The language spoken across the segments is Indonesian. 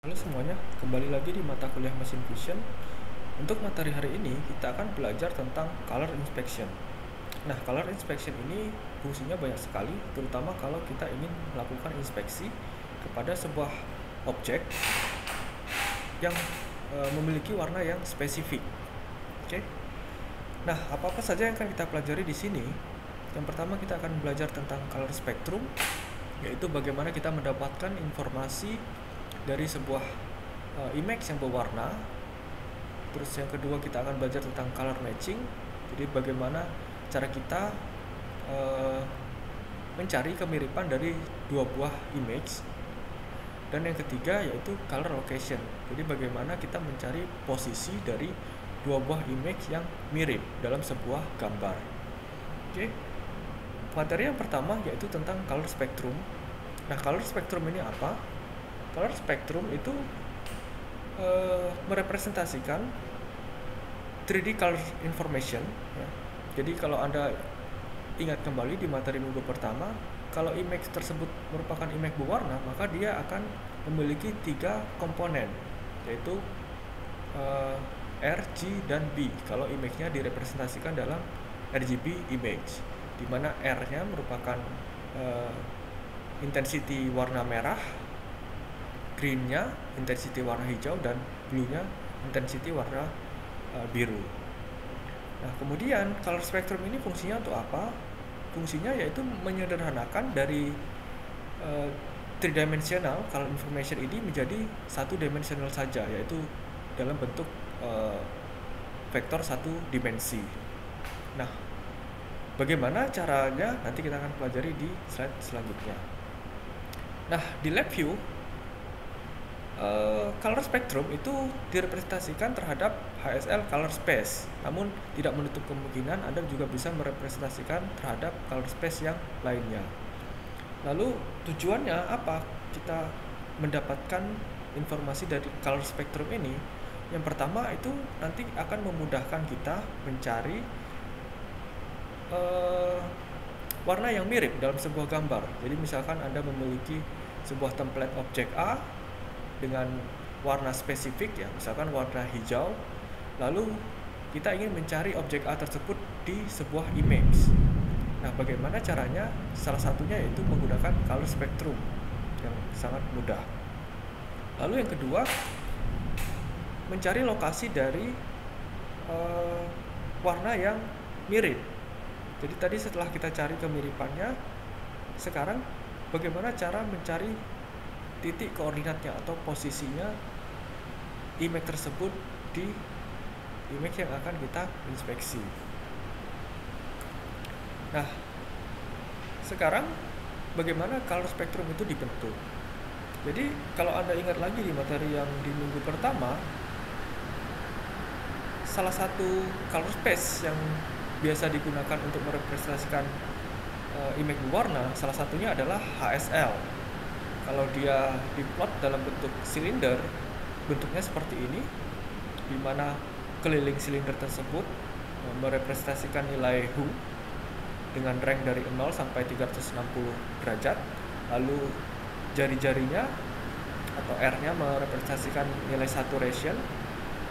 Halo semuanya, kembali lagi di mata kuliah Machine Vision. Untuk materi hari ini, kita akan belajar tentang color inspection. Nah, color inspection ini fungsinya banyak sekali, terutama kalau kita ingin melakukan inspeksi kepada sebuah objek yang memiliki warna yang spesifik. Oke. Nah, apa-apa saja yang akan kita pelajari di sini? Yang pertama, kita akan belajar tentang color spectrum, yaitu bagaimana kita mendapatkan informasi dari sebuah image yang berwarna. Terus yang kedua, kita akan belajar tentang color matching, jadi bagaimana cara kita mencari kemiripan dari dua buah image. Dan yang ketiga yaitu color location, jadi bagaimana kita mencari posisi dari dua buah image yang mirip dalam sebuah gambar. Oke. Materi yang pertama yaitu tentang color spectrum. Nah, color spectrum ini apa? Color spectrum itu merepresentasikan 3D color information ya. Jadi kalau Anda ingat kembali di materi minggu pertama, kalau image tersebut merupakan image berwarna, maka dia akan memiliki 3 komponen, yaitu R, G, dan B kalau image-nya direpresentasikan dalam RGB image, di mana R-nya merupakan intensity warna merah, green-nya intensity warna hijau, dan blue-nya intensity warna biru. Nah, kemudian color spectrum ini fungsinya untuk apa? Fungsinya yaitu menyederhanakan dari 3-dimensional color information ini menjadi 1-dimensional saja, yaitu dalam bentuk vektor 1 dimensi. Nah, bagaimana caranya nanti kita akan pelajari di slide selanjutnya. Nah, di lab view color spectrum itu direpresentasikan terhadap HSL color space, namun tidak menutup kemungkinan Anda juga bisa merepresentasikan terhadap color space yang lainnya. Lalu tujuannya apa kita mendapatkan informasi dari color spectrum ini? Yang pertama itu nanti akan memudahkan kita mencari warna yang mirip dalam sebuah gambar. Jadi misalkan Anda memiliki sebuah template objek A dengan warna spesifik ya, misalkan warna hijau, lalu kita ingin mencari objek A tersebut di sebuah image. Nah, bagaimana caranya? Salah satunya yaitu menggunakan color spectrum yang sangat mudah. Lalu yang kedua, mencari lokasi dari warna yang mirip. Jadi tadi setelah kita cari kemiripannya, sekarang bagaimana cara mencari titik koordinatnya atau posisinya image tersebut di image yang akan kita inspeksi. Nah, sekarang bagaimana color spectrum itu dibentuk? Jadi kalau Anda ingat lagi di materi yang di minggu pertama, salah satu color space yang biasa digunakan untuk merepresentasikan image berwarna, salah satunya adalah HSL. Kalau dia diplot dalam bentuk silinder, bentuknya seperti ini, di mana keliling silinder tersebut merepresentasikan nilai Hu dengan rank dari 0 sampai 360 derajat. Lalu jari-jarinya atau R-nya merepresentasikan nilai saturation.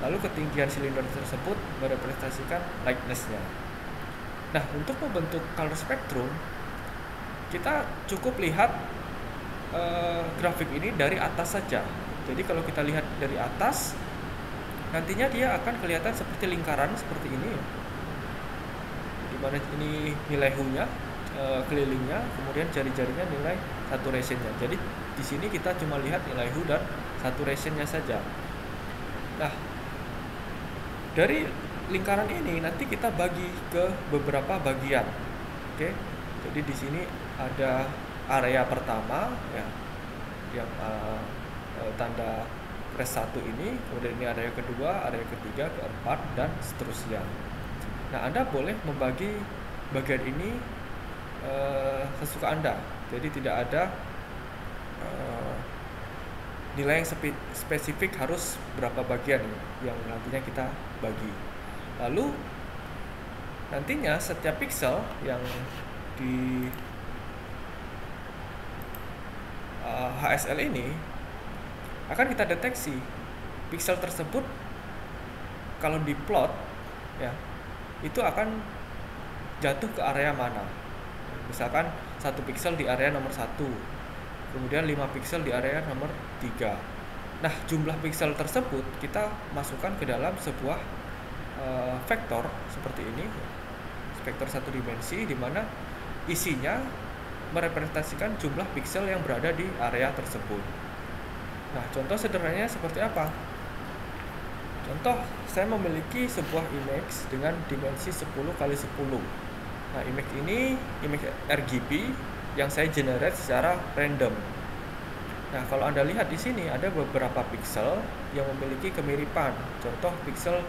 Lalu ketinggian silinder tersebut merepresentasikan lightness-nya. Nah, untuk membentuk color spectrum, kita cukup lihat grafik ini dari atas saja. Jadi kalau kita lihat dari atas, nantinya dia akan kelihatan seperti lingkaran seperti ini, dimana ini nilai Hu-nya, kelilingnya, kemudian jari-jarinya nilai saturation-nya. Jadi di sini kita cuma lihat nilai Hu dan saturation-nya saja. Nah, dari lingkaran ini nanti kita bagi ke beberapa bagian. Oke. Jadi di sini ada area pertama ya, yang tanda kres 1 ini, kemudian ini area kedua, area ketiga, keempat, dan seterusnya. Nah, Anda boleh membagi bagian ini sesuka Anda, jadi tidak ada nilai yang spesifik harus berapa bagian yang nantinya kita bagi. Lalu nantinya setiap pixel yang di HSL ini akan kita deteksi pixel tersebut kalau diplot ya itu akan jatuh ke area mana. Misalkan 1 pixel di area nomor 1, kemudian 5 pixel di area nomor 3. Nah, jumlah pixel tersebut kita masukkan ke dalam sebuah vektor seperti ini, vektor 1 dimensi, di mana isinya merepresentasikan jumlah pixel yang berada di area tersebut. Nah, contoh sederhananya seperti apa? Contoh, saya memiliki sebuah image dengan dimensi 10 kali 10. Nah, image ini image RGB yang saya generate secara random. Nah, kalau Anda lihat di sini ada beberapa pixel yang memiliki kemiripan. Contoh pixel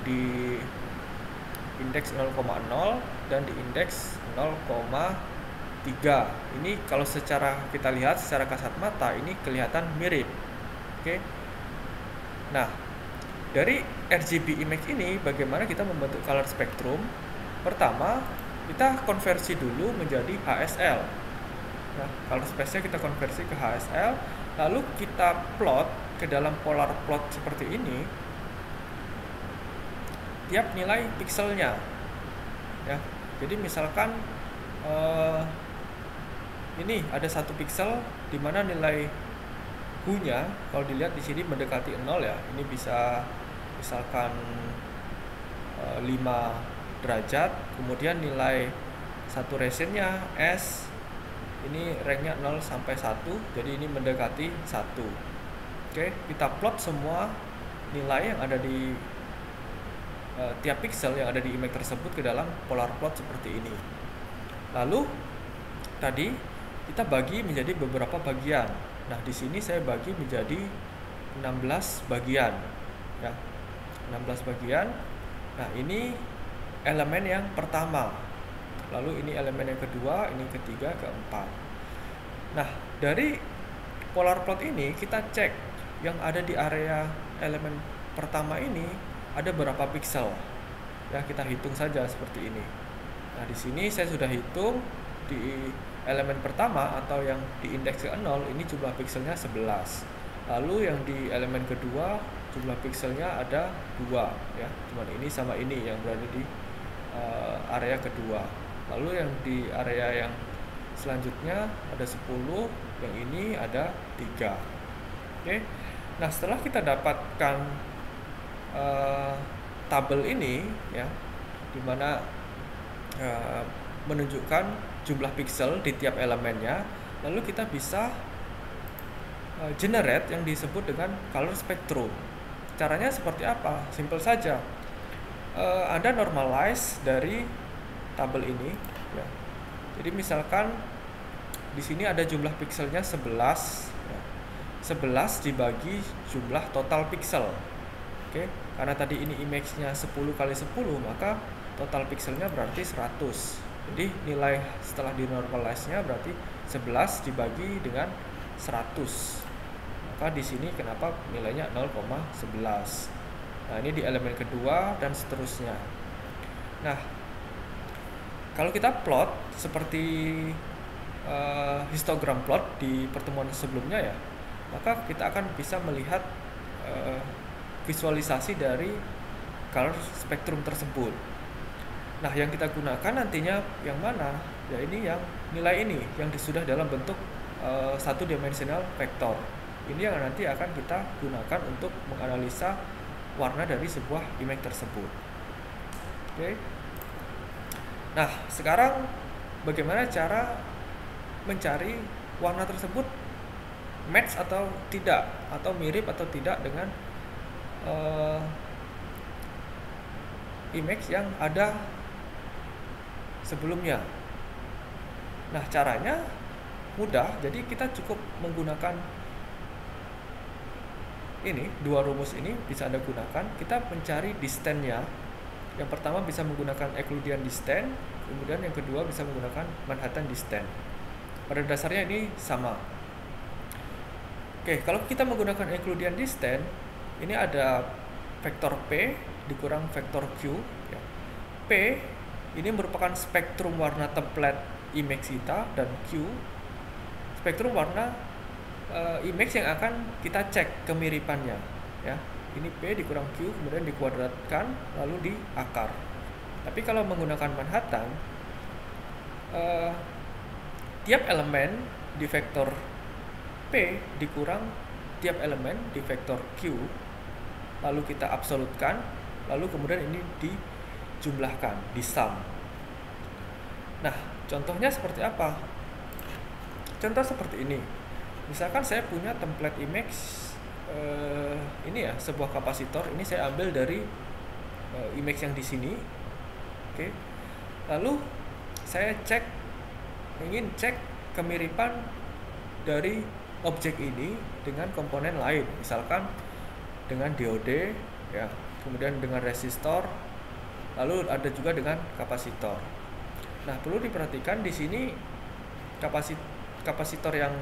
di indeks 0,0 dan di indeks 0,3. Ini kalau secara kita lihat secara kasat mata ini kelihatan mirip. Oke. Nah, dari RGB image ini bagaimana kita membentuk color spectrum? Pertama, kita konversi dulu menjadi HSL. Nah, color space-nya kita konversi ke HSL, lalu kita plot ke dalam polar plot seperti ini tiap nilai pixelnya. Ya, jadi misalkan ini ada 1 pixel di mana nilai hue-nya kalau dilihat di sini mendekati 0 ya. Ini bisa misalkan 5 derajat, kemudian nilai saturation-nya S ini rank-nya 0 sampai 1, jadi ini mendekati 1. Oke, kita plot semua nilai yang ada di tiap pixel yang ada di image tersebut ke dalam polar plot seperti ini. Lalu tadi kita bagi menjadi beberapa bagian. Nah, di sini saya bagi menjadi 16 bagian ya. 16 bagian. Nah, ini elemen yang pertama. Lalu ini elemen yang kedua, ini ketiga, keempat. Nah, dari polar plot ini kita cek yang ada di area elemen pertama ini ada berapa pixel. Ya, kita hitung saja seperti ini. Nah, di sini saya sudah hitung di elemen pertama atau yang di indeks ke 0 ini jumlah pixelnya 11. Lalu yang di elemen kedua jumlah pixelnya ada 2 ya. Cuman ini sama ini yang berada di area kedua. Lalu yang di area yang selanjutnya ada 10, yang ini ada 3. Oke. Nah, setelah kita dapatkan tabel ini ya, dimana menunjukkan jumlah pixel di tiap elemennya, lalu kita bisa generate yang disebut dengan color spectrum. Caranya seperti apa? Simple saja. Anda normalize dari tabel ini ya. Jadi misalkan di sini ada jumlah pixelnya 11 ya. 11 dibagi jumlah total pixel. Oke, karena tadi ini image-nya 10 kali 10, maka total pixelnya berarti 100. Jadi nilai setelah dinormalize-nya berarti 11 dibagi dengan 100. Maka di sini kenapa nilainya 0,11. Nah, ini di elemen kedua dan seterusnya. Nah, kalau kita plot seperti histogram plot di pertemuan sebelumnya ya, maka kita akan bisa melihat visualisasi dari color spectrum tersebut. Nah, yang kita gunakan nantinya yang mana? Ya, ini yang nilai ini yang sudah dalam bentuk satu dimensional vektor. Ini yang nanti akan kita gunakan untuk menganalisa warna dari sebuah image tersebut. Oke. Nah, sekarang bagaimana cara mencari warna tersebut match atau tidak, atau mirip atau tidak dengan image yang ada sebelumnya. Nah, caranya mudah. Jadi kita cukup menggunakan ini, dua rumus ini bisa Anda gunakan. Kita mencari distance-nya. Yang pertama bisa menggunakan Euclidean distance, kemudian yang kedua bisa menggunakan Manhattan distance. Pada dasarnya ini sama. Oke, kalau kita menggunakan Euclidean distance, ini ada vektor P dikurang vektor Q ya. P ini merupakan spektrum warna template image kita, dan Q spektrum warna image yang akan kita cek kemiripannya, ya. Ini P dikurang Q kemudian dikuadratkan lalu diakar. Tapi kalau menggunakan Manhattan, tiap elemen di vektor P dikurang tiap elemen di vektor Q, lalu kita absolutkan, lalu kemudian ini dijumlahkan, disum. Nah, contohnya seperti apa? Contoh seperti ini. Misalkan saya punya template image, ini ya, sebuah kapasitor. Ini saya ambil dari image yang di sini. Oke. Lalu saya ingin cek kemiripan dari objek ini dengan komponen lain, misalkan dengan diode, ya, kemudian dengan resistor, lalu ada juga dengan kapasitor. Nah, perlu diperhatikan di sini kapasitor yang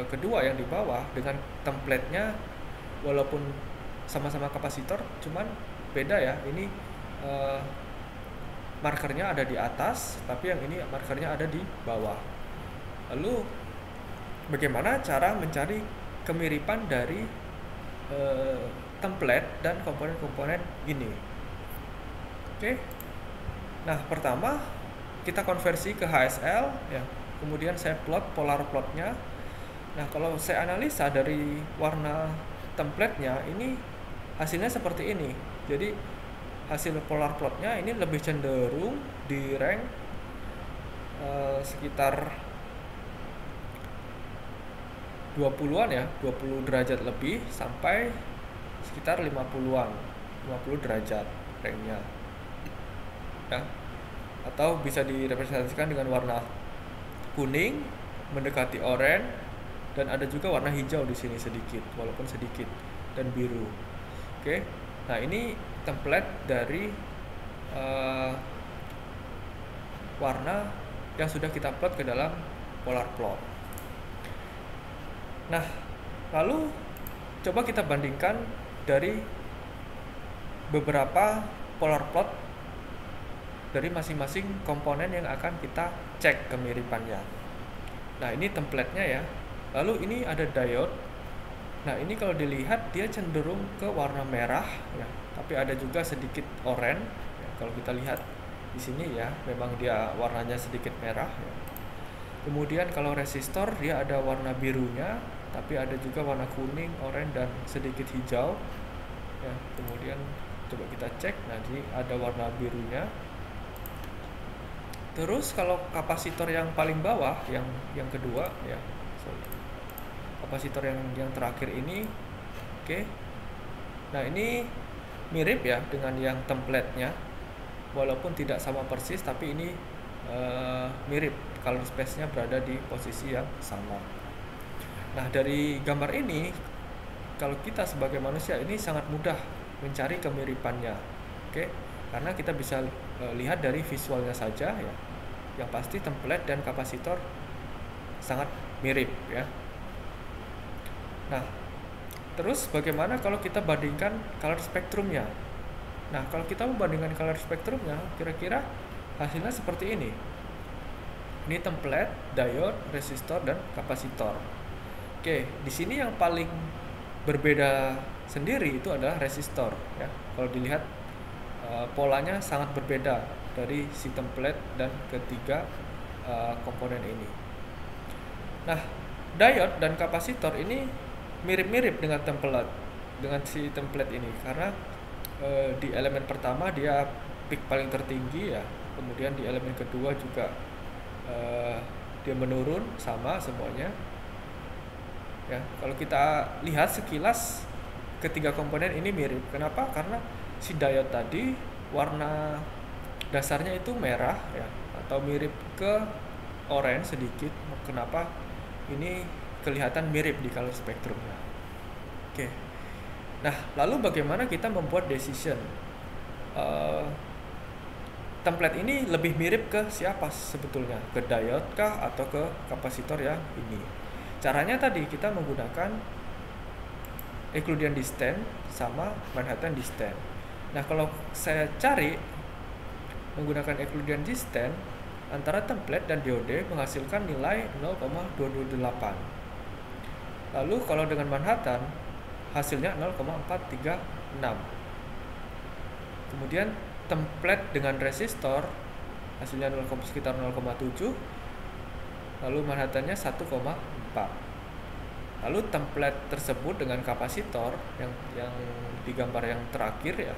kedua yang di bawah dengan template-nya walaupun sama-sama kapasitor, cuman beda ya. Ini markernya ada di atas, tapi yang ini markernya ada di bawah. Lalu bagaimana cara mencari kemiripan dari template dan komponen-komponen ini? Oke. Nah, pertama kita konversi ke HSL, ya. Kemudian saya plot polar plotnya. Nah, kalau saya analisa dari warna template-nya, ini hasilnya seperti ini. Jadi hasil polar plotnya ini lebih cenderung di rank sekitar 20-an ya, 20 derajat lebih sampai sekitar 50-an, 50 derajat ranknya. Ya. Atau bisa direpresentasikan dengan warna kuning mendekati oranye, dan ada juga warna hijau di sini sedikit, walaupun sedikit, dan biru. Oke. Nah, ini template dari warna yang sudah kita plot ke dalam polar plot. Nah, lalu coba kita bandingkan dari beberapa polar plot dari masing-masing komponen yang akan kita cek kemiripannya. Nah, ini template-nya ya. Lalu ini ada diode. Nah, ini kalau dilihat dia cenderung ke warna merah ya, tapi ada juga sedikit oranye ya. Kalau kita lihat di sini ya, memang dia warnanya sedikit merah ya. Kemudian kalau resistor dia ada warna birunya, tapi ada juga warna kuning, oranye, dan sedikit hijau ya. Kemudian coba kita cek, nah ini ada warna birunya. Terus kalau kapasitor yang paling bawah, yang kedua ya, kapasitor yang terakhir ini, oke. Nah, ini mirip ya dengan yang template-nya, walaupun tidak sama persis, tapi ini mirip, color space-nya berada di posisi yang sama. Nah, dari gambar ini, kalau kita sebagai manusia ini sangat mudah mencari kemiripannya, oke, karena kita bisa lihat dari visualnya saja ya. Yang pasti template dan kapasitor sangat mirip ya. Nah, terus bagaimana kalau kita bandingkan color spektrumnya? Nah, kalau kita membandingkan color spektrumnya, kira-kira hasilnya seperti ini. Ini template, diode, resistor, dan kapasitor. Oke, di sini yang paling berbeda sendiri itu adalah resistor ya. Kalau dilihat polanya sangat berbeda dari si template dan ketiga komponen ini. Nah, diode dan kapasitor ini mirip-mirip dengan si template ini, karena di elemen pertama dia peak paling tertinggi ya, kemudian di elemen kedua juga dia menurun, sama semuanya ya. Kalau kita lihat sekilas ketiga komponen ini mirip. Kenapa? Karena si diode tadi warna dasarnya itu merah ya, atau mirip ke oranye sedikit. Kenapa ini kelihatan mirip di color spektrumnya? Oke. Nah, lalu bagaimana kita membuat decision? Template ini lebih mirip ke siapa sebetulnya? Ke diode kah atau ke kapasitor yang ini? Caranya tadi kita menggunakan Euclidean distance sama Manhattan distance. Nah, kalau saya cari menggunakan Euclidean distance antara template dan diode menghasilkan nilai 0,228. Lalu kalau dengan Manhattan hasilnya 0,436. Kemudian template dengan resistor hasilnya sekitar 0,7. Lalu Manhattannya 1,4. Lalu template tersebut dengan kapasitor yang di gambar yang terakhir ya,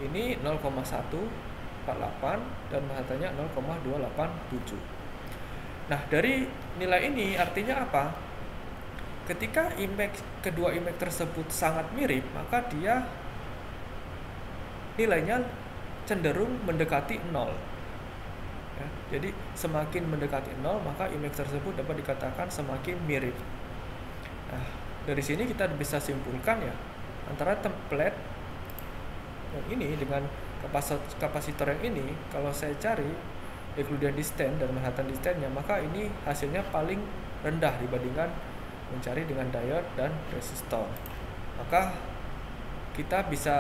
ini 0,148 dan Manhattannya 0,287. Nah, dari nilai ini artinya apa? Ketika kedua image tersebut sangat mirip, maka dia nilainya cenderung mendekati 0. Ya, jadi semakin mendekati 0, maka image tersebut dapat dikatakan semakin mirip. Nah, dari sini kita bisa simpulkan ya, antara template yang ini dengan kapasitor yang ini, kalau saya cari Euclidean distance dan Manhattan distance-nya, maka ini hasilnya paling rendah dibandingkan mencari dengan diode dan resistor. Maka kita bisa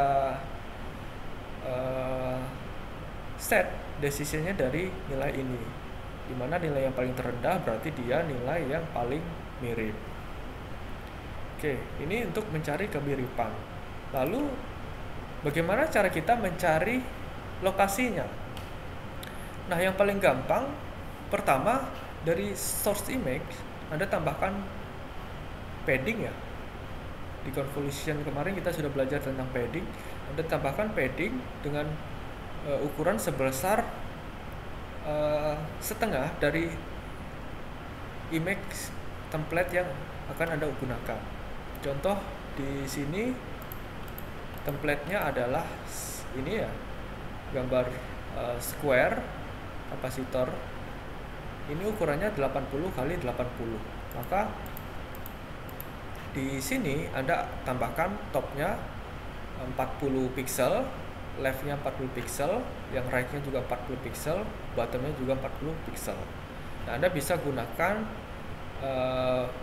set decision-nya dari nilai ini, dimana nilai yang paling terendah berarti dia nilai yang paling mirip. Oke, ini untuk mencari kemiripan. Lalu bagaimana cara kita mencari lokasinya? Nah, yang paling gampang, pertama dari source image Anda tambahkan padding ya. Di convolution kemarin kita sudah belajar tentang padding. Anda tambahkan padding dengan ukuran sebesar setengah dari image template yang akan Anda gunakan. Contoh di sini template-nya adalah ini ya, gambar square kapasitor. Ini ukurannya 80 kali 80. Maka di sini Anda tambahkan topnya 40 pixel, left-nya 40 pixel, yang right-nya juga 40 pixel, bottom-nya juga 40 pixel. Nah, Anda bisa gunakan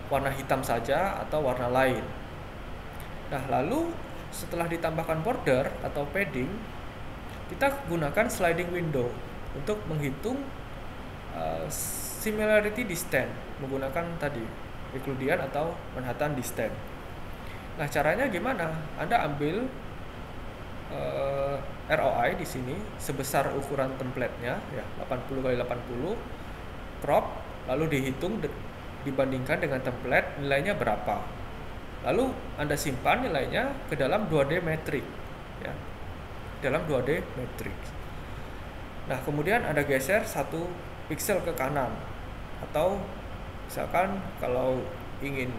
warna hitam saja atau warna lain. Nah, lalu setelah ditambahkan border atau padding, kita gunakan sliding window untuk menghitung similarity distance menggunakan tadi Euclidean atau Manhattan distance. Nah, caranya gimana? Anda ambil ROI di sini sebesar ukuran template-nya ya, 80 kali 80, crop, lalu dihitung dibandingkan dengan template nilainya berapa. Lalu Anda simpan nilainya ke dalam 2D matrix ya. Dalam 2D matrix. Nah, kemudian Anda geser 1 pixel ke kanan, atau misalkan kalau ingin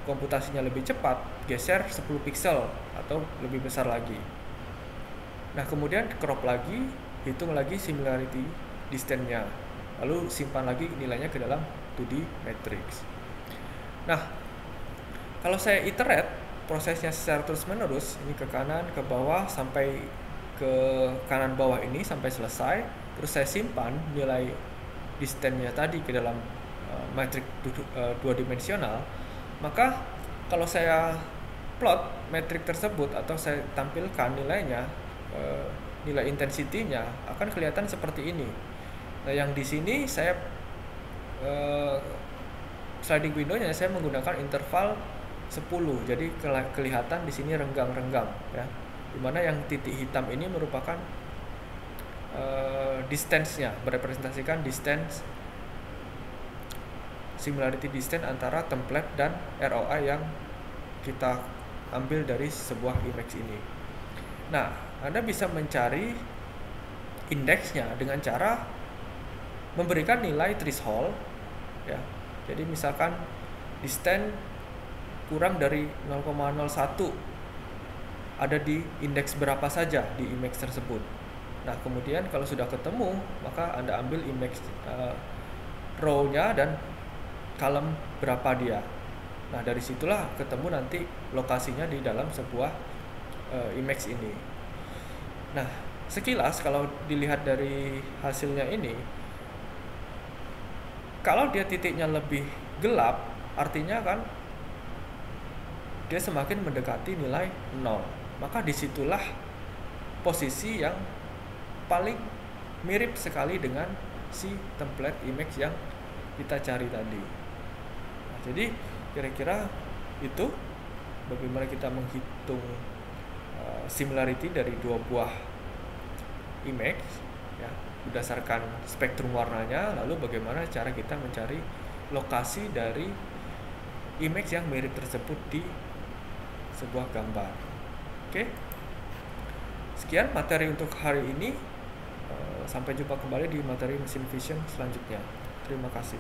komputasinya lebih cepat, geser 10 pixel atau lebih besar lagi. Nah, kemudian crop lagi, hitung lagi similarity distance-nya, lalu simpan lagi nilainya ke dalam 2D matrix. Nah, kalau saya iterate prosesnya secara terus-menerus, ini ke kanan, ke bawah, sampai ke kanan bawah ini sampai selesai, terus saya simpan nilai distance-nya tadi ke dalam matrix 2 dimensional, maka kalau saya plot matrix tersebut atau saya tampilkan nilainya, nilai intensity-nya akan kelihatan seperti ini. Nah, yang di sini saya sliding window-nya saya menggunakan interval 10. Jadi kelihatan di sini renggang-renggang ya. Dimana yang titik hitam ini merupakan distance-nya, merepresentasikan distance similarity distance antara template dan ROI yang kita ambil dari sebuah image ini. Nah, Anda bisa mencari indeksnya dengan cara memberikan nilai threshold ya. Jadi misalkan distance kurang dari 0,01 ada di indeks berapa saja di image tersebut. Nah, kemudian kalau sudah ketemu, maka Anda ambil image row-nya dan column berapa dia. Nah, dari situlah ketemu nanti lokasinya di dalam sebuah image ini. Nah, sekilas kalau dilihat dari hasilnya ini, kalau dia titiknya lebih gelap, artinya kan dia semakin mendekati nilai 0. Maka disitulah posisi yang paling mirip sekali dengan si template image yang kita cari tadi. Nah, jadi Kira-kira itu bagaimana kita menghitung similarity dari dua buah image ya, berdasarkan spektrum warnanya. Lalu bagaimana cara kita mencari lokasi dari image yang mirip tersebut di sebuah gambar. Oke, sekian materi untuk hari ini. Sampai jumpa kembali di materi mesin vision selanjutnya. Terima kasih.